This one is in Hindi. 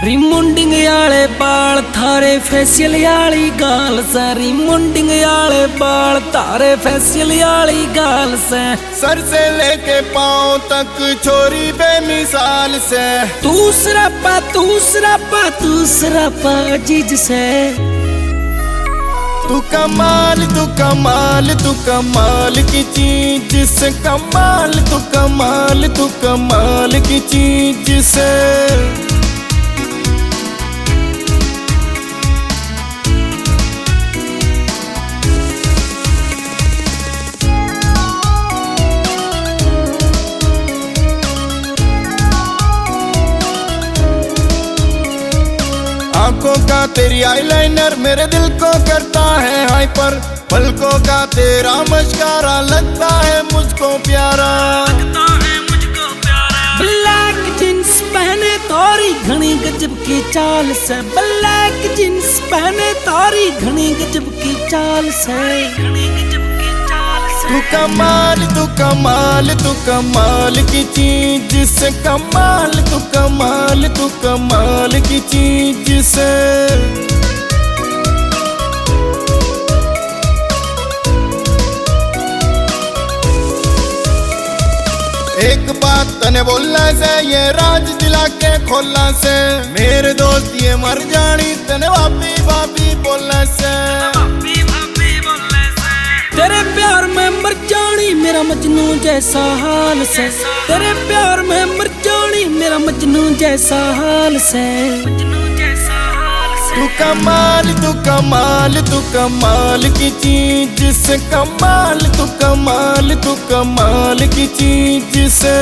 रिमुंडिंग आले बाल थारे फेशियल आली गाल से, रिमुंडिंग आले बाल थारे फेशियल आली गाल से। सर से लेके पाँव तक छोरी बेमिसाल से। दूसरा पा जीज से। तू कमाल तू कमाल तू कमाल की चीज से, कमाल तू कमाल तू कमाल की चीज से। आंखों का तेरी आईलाइनर मेरे दिल को करता है हाइपर, पलकों का तेरा मस्कारा लगता है मुझको प्यारा। ब्लैक जींस पहने तोरी घनी गजब की चाल से, ब्लैक जींस पहने तोरी घनी गजब की चाल से। तू कमाल तू कमाल तू कमाल की चीज से, कमाल तू कमाल तू कमाल की चीज से। एक बात तने बोलना से, ये राज दिला के खोलना से। मेरे दोस्त ये मर जानी तने वापी वापी बोलना से। तेरे प्यार में मर जानी मेरा मजनू जैसा हाल से, तेरे प्यार में मर जानी मेरा मजनू जैसा हाल से। तू कमाल तू कमाल तू कमाल की चीज से, कमाल तू कमाल तू कमाल की चीज से।